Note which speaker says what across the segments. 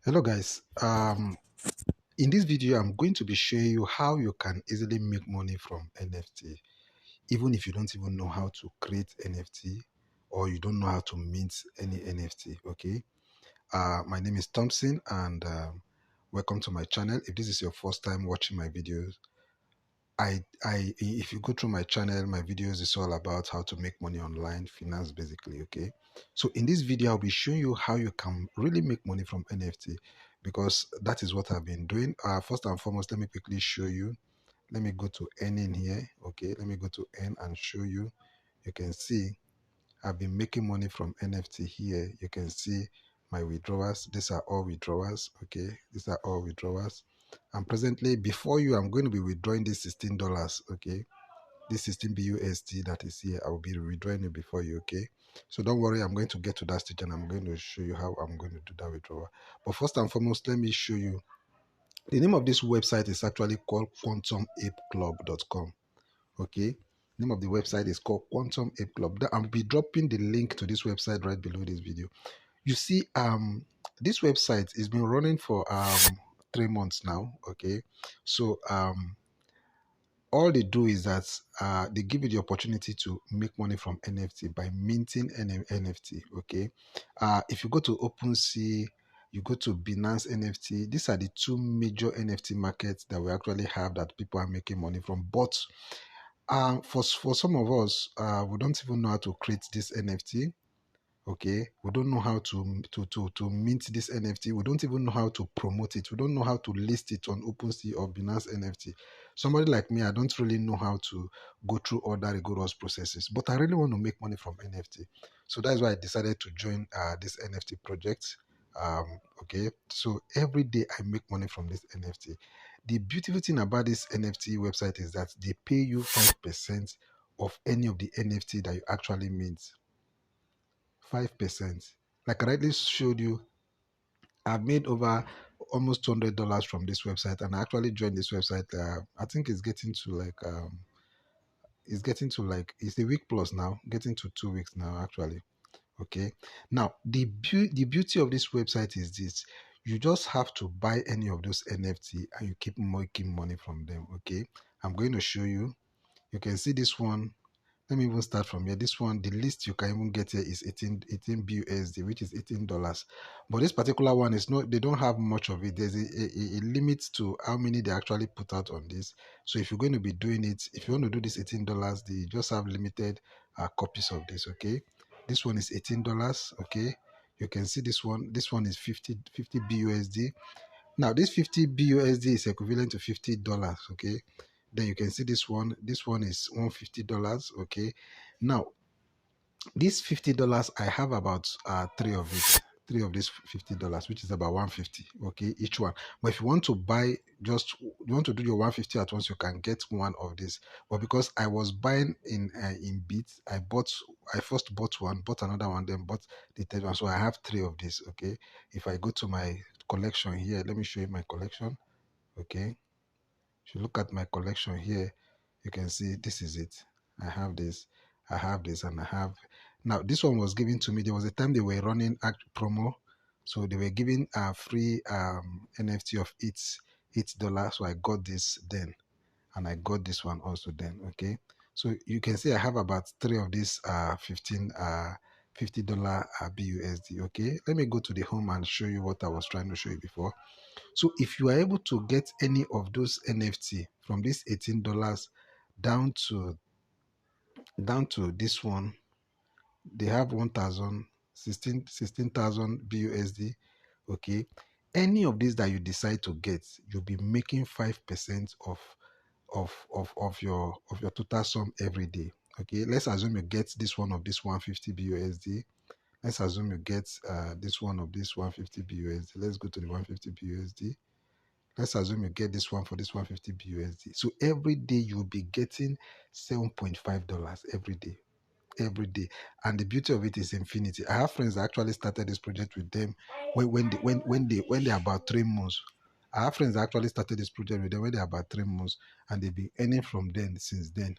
Speaker 1: Hello guys. In this video I'm going to be showing you how you can easily make money from NFT, even if you don't even know how to create NFT or you don't know how to mint any NFT. Okay. My name is Thompson, and welcome to my channel. If this is your first time watching my videos, if you go through my channel, my videos is all about how to make money online, finance basically. Okay, so in this video I'll be showing you how you can really make money from NFT, because that is what I've been doing. First and foremost, let me quickly show you. Let me go to earning here. Okay, let me go to earn and show you. You can see I've been making money from NFT here. You can see my withdrawals. These are all withdrawals. Okay, these are all withdrawals. And presently, before you, I'm going to be withdrawing this $16. Okay, this 16 BUSD that is here. I will be withdrawing it before you. Okay, so don't worry. I'm going to get to that stage and I'm going to show you how I'm going to do that withdrawal. But first and foremost, let me show you. The name of this website is actually called quantumapeclub.com. Okay, name of the website is called Quantum Ape Club. I'll be dropping the link to this website right below this video. You see, this website has been running for 3 months now. Okay, so all they do is that they give you the opportunity to make money from NFT by minting NFT. Okay, if you go to OpenSea, you go to Binance NFT. These are the two major NFT markets that we actually have that people are making money from. But for some of us, we don't even know how to create this NFT. Okay, we don't know how to mint this NFT. We don't even know how to promote it. We don't know how to list it on OpenSea or Binance NFT. Somebody like me, I don't really know how to go through all that rigorous processes, but I really want to make money from NFT. So that's why I decided to join this NFT project. Okay, so every day I make money from this NFT. The beautiful thing about this NFT website is that they pay you 5% of any of the NFT that you actually mint. 5%. Like I rightly showed you, I've made over almost $200 from this website, and I actually joined this website. I think it's a week plus now, getting to 2 weeks now actually. Okay, now the beauty of this website is this: you just have to buy any of those NFT and you keep making money from them. Okay, I'm going to show you. You can see this one. Let me even start from here. This one, the least you can even get here is 18 BUSD, which is $18. But this particular one is not, they don't have much of it. There's a limit to how many they actually put out on this. So if you're going to be doing it, if you want to do this $18, they just have limited copies of this. Okay, this one is $18. Okay, you can see this one. This one is 50 BUSD. Now this 50 BUSD is equivalent to $50. Okay, then you can see this one. This one is $150. Okay, now this $50, I have about three of it. Three of these $50, which is about 150. Okay, each one. But if you want to buy, just you want to do your 150 at once, you can get one of this. But because I was buying in bits, I first bought one, bought another one, then bought the third one. So I have three of this. Okay, if I go to my collection here, let me show you my collection. Okay, if you look at my collection here, you can see this is it. I have this, I have this, and I have. Now, this one was given to me. There was a time they were running act promo. So they were giving a free NFT of $8. So I got this then. And I got this one also then. Okay. So you can see I have about three of these 15 $50 BUSD. Okay. Let me go to the home and show you what I was trying to show you before. So if you are able to get any of those NFT from this $18 down to this one, they have 1,000 16,000 BUSD. Okay, any of these that you decide to get, you'll be making 5% of your total sum every day. Okay, let's assume you get this one of this 150 BUSD. Let's assume you get this one of this 150 BUSD. Let's go to the 150 BUSD. Let's assume you get this one for this 150 BUSD. So every day you'll be getting $7.5 every day. Every day. And the beauty of it is infinity. I have friends that actually started this project with them when they're about 3 months. I have friends that actually started this project with them when they're about 3 months, and they've been earning from then since then.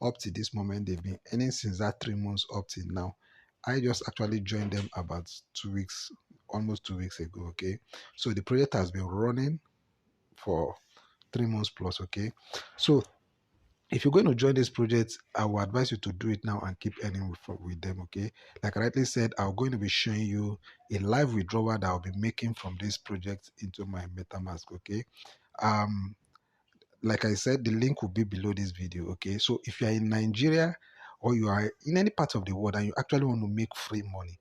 Speaker 1: Up to this moment, they've been earning since that 3 months up till now. I just actually joined them about 2 weeks almost 2 weeks ago. Okay, so the project has been running for 3 months plus. Okay, so if you're going to join this project, I will advise you to do it now and keep earning with them. Okay, like I rightly said, I'm going to be showing you a live withdrawal that I'll be making from this project into my MetaMask. Okay, um like I said, the link will be below this video. Okay, so if you are in Nigeria or you are in any part of the world and you actually want to make free money,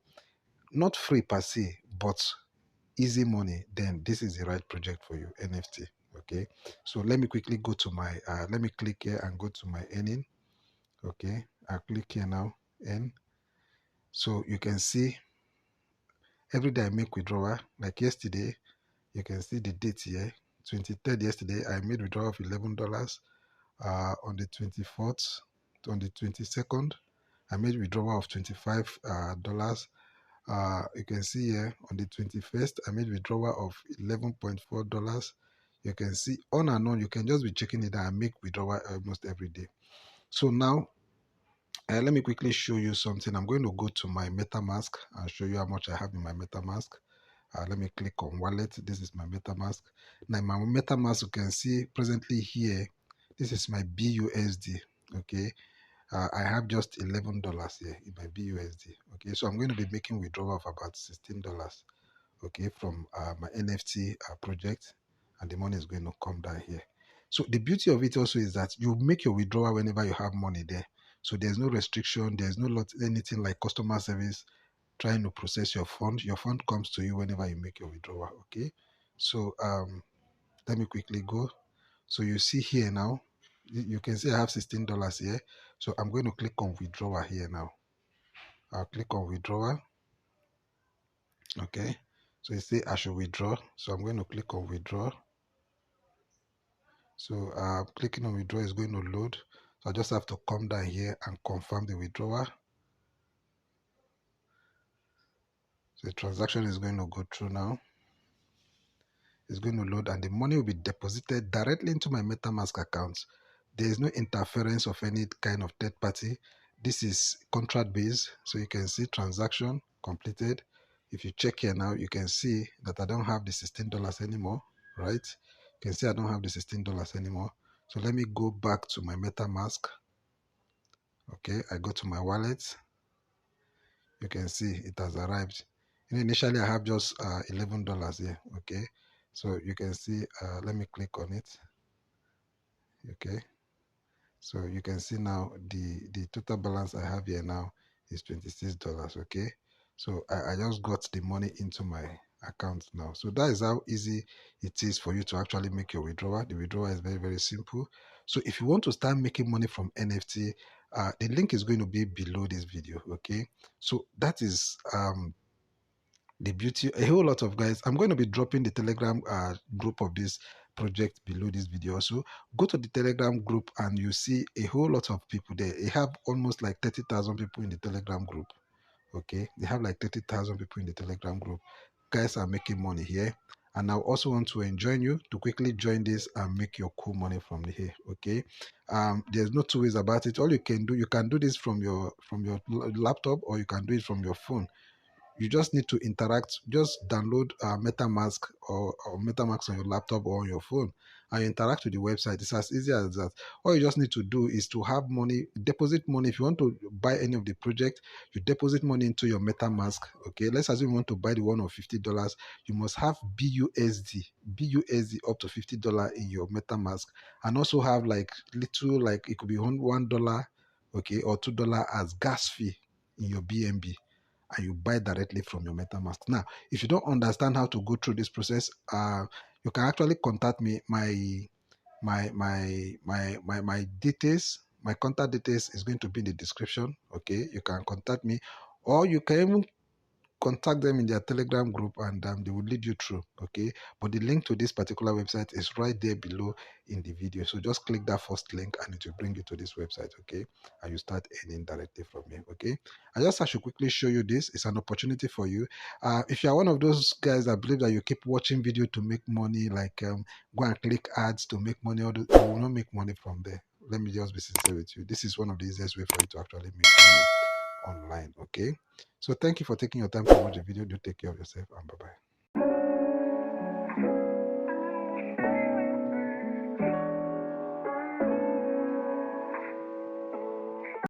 Speaker 1: not free per se, but easy money, then this is the right project for you, NFT. Okay, so let me quickly go to my let me click here and go to my earning. Okay, I'll click here now, and so you can see every day I make withdrawal. Like yesterday, you can see the date here, 23rd. Yesterday I made withdrawal of $11. On the 24th, on the 22nd, I made withdrawal of $25. You can see here on the 21st, I made withdrawal of $11.4. You can see on and on. You can just be checking it out. I make withdrawal almost every day. So now, let me quickly show you something. I'm going to go to my MetaMask and show you how much I have in my MetaMask. Let me click on wallet. This is my MetaMask. Now, in my MetaMask, you can see presently here, this is my BUSD. Okay, I have just $11 here in my BUSD. Okay, so I'm going to be making withdrawal of about $16. Okay, from my NFT project, and the money is going to come down here. So the beauty of it also is that you make your withdrawal whenever you have money there. So there's no restriction, there's no anything like customer service trying to process your fund. Your fund comes to you whenever you make your withdrawal. Okay, so let me quickly go. So you see here now, you can see I have $16 here. So I'm going to click on withdrawal here now. I'll click on withdrawal. Okay, so you see I should withdraw. So I'm going to click on withdraw. So clicking on withdraw is going to load. So I just have to come down here and confirm the withdrawal. So the transaction is going to go through now. It's going to load and the money will be deposited directly into my MetaMask account. There is no interference of any kind of third party. This is contract based, so you can see transaction completed. If you check here now, you can see that I don't have the $16 anymore, right? You can see I don't have the $16 anymore. So let me go back to my MetaMask. Okay, I go to my wallet. You can see it has arrived. Initially I have just $11 here. Okay, so you can see let me click on it. Okay, so you can see now the total balance I have here now is $26. Okay, so I just got the money into my account now. So that is how easy it is for you to actually make your withdrawal. The withdrawal is very, very simple. So if you want to start making money from NFT, the link is going to be below this video. Okay, so that is the beauty. A whole lot of guys, I'm going to be dropping the Telegram group of this project below this video. So go to the Telegram group and you see a whole lot of people there. They have almost like 30,000 people in the Telegram group. Okay, they have like 30,000 people in the Telegram group. Guys are making money here, and I also want to join you to quickly join this and make your cool money from here. Okay, there's no two ways about it. All you can do, you can do this from your laptop, or you can do it from your phone. You just need to interact. Just download MetaMask or MetaMask on your laptop or on your phone, and you interact with the website. It's as easy as that. All you just need to do is to have money, deposit money. If you want to buy any of the project, you deposit money into your MetaMask. Okay, let's assume you want to buy the one of $50. You must have BUSD up to $50 in your MetaMask, and also have like little, like it could be $1, okay, or $2 as gas fee in your BNB, and you buy directly from your MetaMask. Now, if you don't understand how to go through this process, you can actually contact me. My details, my contact details is going to be in the description. Okay, you can contact me, or you can even contact them in their Telegram group, and they will lead you through. Okay, but the link to this particular website is right there below in the video. So just click that first link and it will bring you to this website. Okay, and you start earning directly from here. Okay, I should quickly show you this. It's an opportunity for you. If you are one of those guys that believe that you keep watching video to make money, like go and click ads to make money, or you will not make money from there. Let me just be sincere with you. This is one of the easiest way for you to actually make money online. Okay, so thank you for taking your time to watch the video. Do take care of yourself, and bye bye.